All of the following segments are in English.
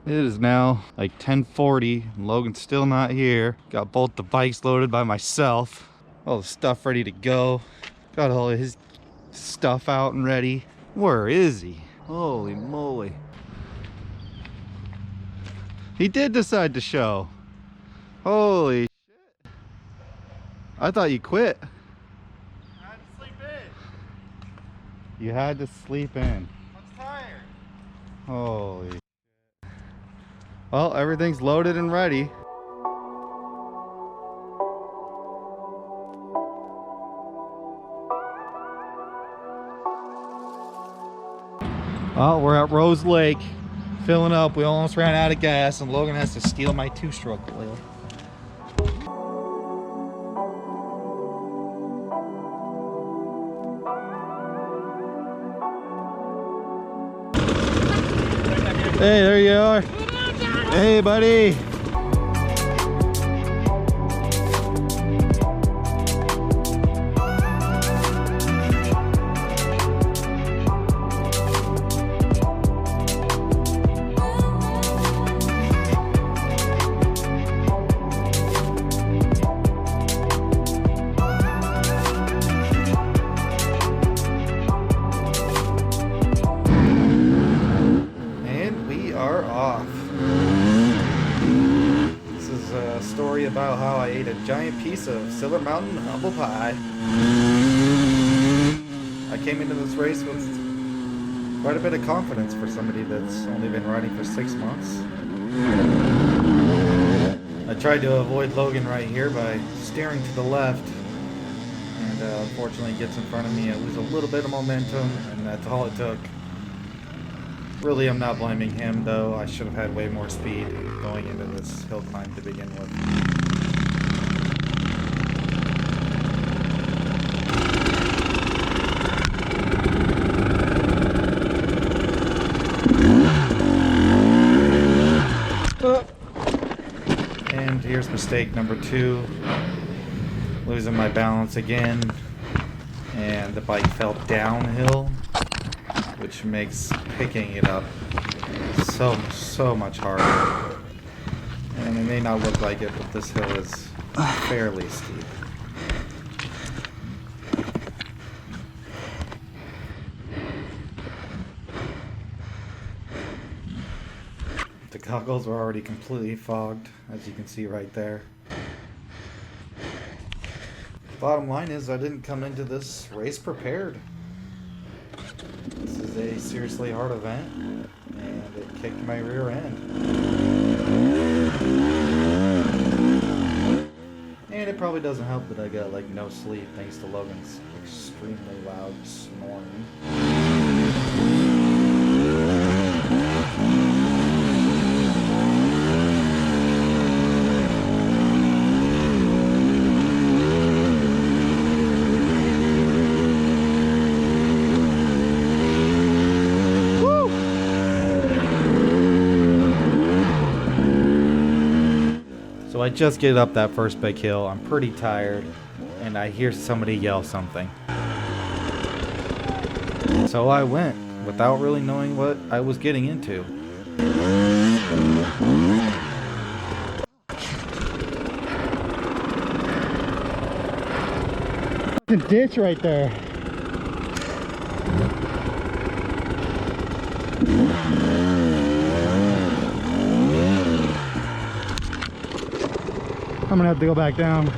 It is now like 10:40 and Logan's still not here. Got both the bikes loaded by myself. All the stuff ready to go. Got all of his stuff out and ready. Where is he? Holy moly. He did decide to show. Holy shit. I thought you quit. I had to sleep in. You had to sleep in. I'm tired. Holy. Well, everything's loaded and ready. Well, we're at Rose Lake, filling up. We almost ran out of gas, and Logan has to steal my two-stroke oil. Hey, there you are. Hey, buddy. About how I ate a giant piece of Silver Mountain humble pie. I came into this race with quite a bit of confidence for somebody that's only been riding for 6 months. I tried to avoid Logan right here by steering to the left, and unfortunately he gets in front of me. I lose a little bit of momentum, and that's all it took. Really, I'm not blaming him, though. I should have had way more speed going into this hill climb to begin with. And here's mistake number 2. Losing my balance again, and the bike fell downhill, which makes picking it up so much harder. And it may not look like it, but this hill is fairly steep. The goggles were already completely fogged, as you can see right there. Bottom line is, I didn't come into this race prepared. This is a seriously hard event, and it kicked my rear end. And it probably doesn't help that I got like no sleep thanks to Logan's extremely loud snoring. So I just get up that first big hill. I'm pretty tired, and I hear somebody yell something. So I went without really knowing what I was getting into. The ditch right there. I'm gonna have to go back down.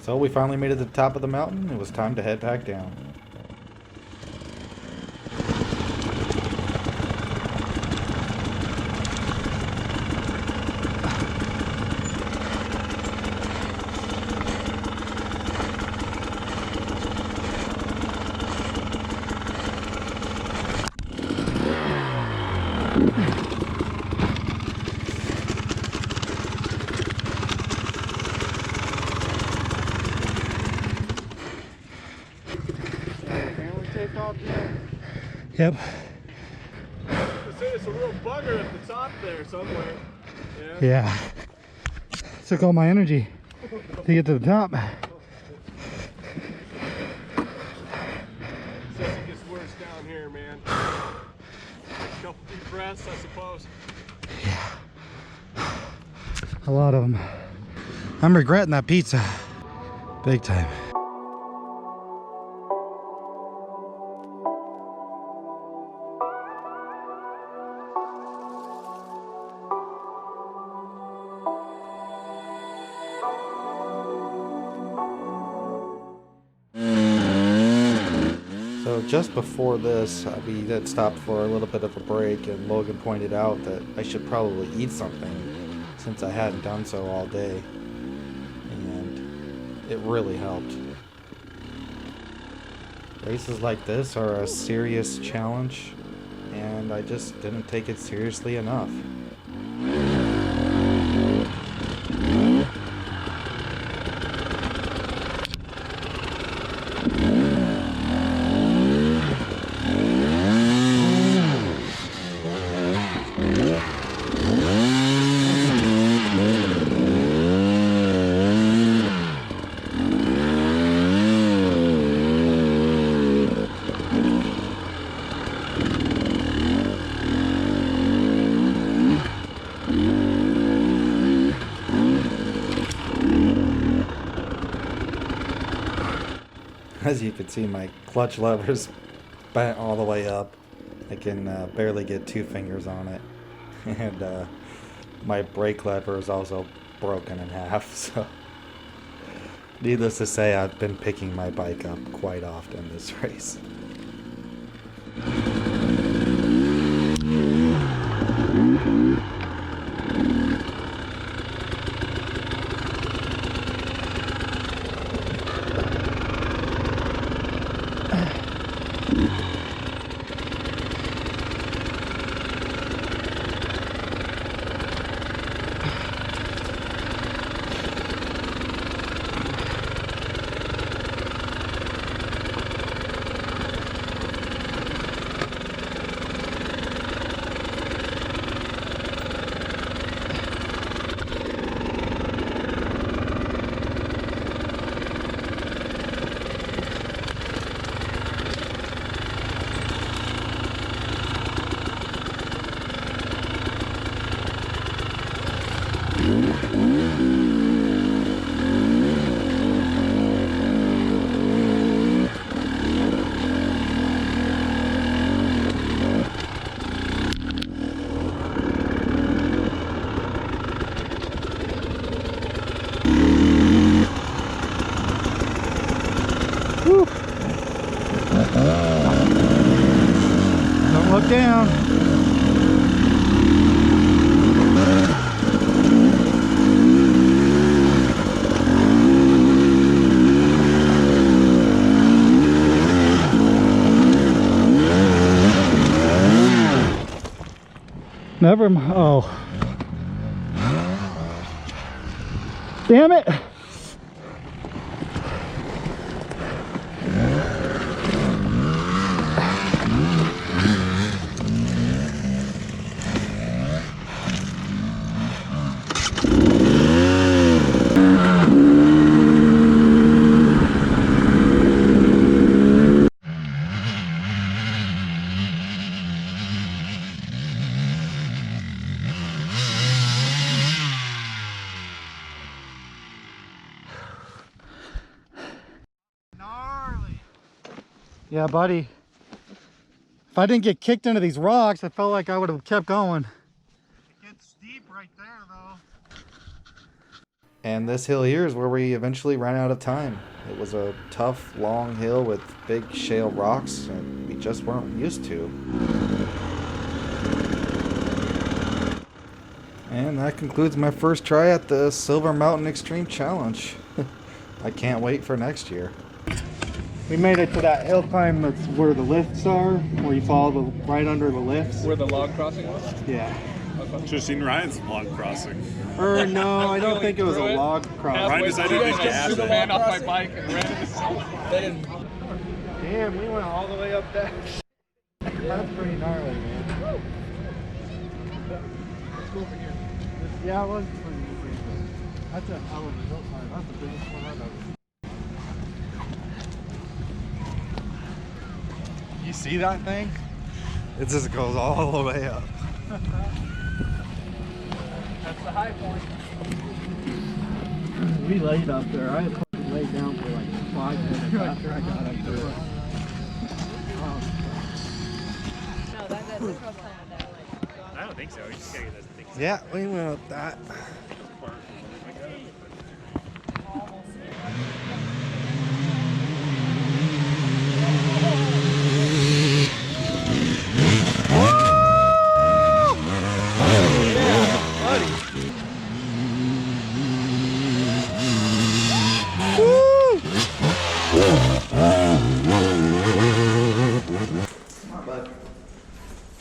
So we finally made it to the top of the mountain. It was time to head back down. Yep. It's a real bugger at the top there somewhere. Yeah. Took all my energy to get to the top. Says it gets worse down here, man. A couple deep breaths, I suppose. Yeah. A lot of them. I'm regretting that pizza. Big time. So just before this, we had stopped for a little bit of a break, and Logan pointed out that I should probably eat something since I hadn't done so all day, and it really helped. Races like this are a serious challenge, and I just didn't take it seriously enough. As you can see, my clutch lever's bent all the way up. I can barely get 2 fingers on it. And my brake lever is also broken in half. So, needless to say, I've been picking my bike up quite often this race. Don't look down. Never mind. Oh. Damn it. Yeah, buddy. If I didn't get kicked into these rocks, I felt like I would have kept going. It gets steep right there, though. And this hill here is where we eventually ran out of time. It was a tough, long hill with big shale rocks and we just weren't used to. And that concludes my first try at the Silver Mountain Xtreme Challenge. I can't wait for next year. We made it to that hill climb that's where the lifts are, where you follow right under the lifts. Where the log crossing was? Yeah. Should have seen Ryan's log crossing. Or no, I don't think it was a log crossing. Ryan decided to gas the it. land off my bike and ran into something. Damn, we went all the way up that. That's pretty gnarly, man. Yeah, it was pretty easy. That's a hell of a hill climb. That's the biggest one I've ever seen. You see that thing? It just goes all the way up. That's the high point. We laid up there. I had laid down for like 5 minutes after I got up there. No, that's the cross climb that way. I don't think so. You just gotta get those things. Yeah, we went up that.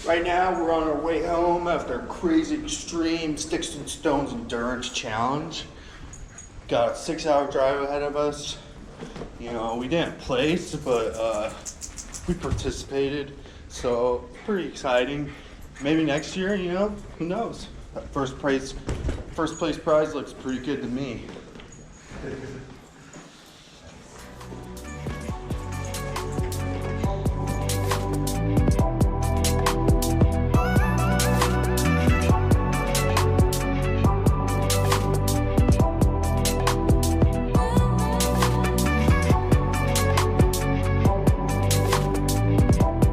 Right now, we're on our way home after a crazy extreme Sticks and Stones endurance challenge. Got a 6-hour drive ahead of us. You know, we didn't place, but we participated, so pretty exciting. Maybe next year, you know, who knows? That first place prize looks pretty good to me.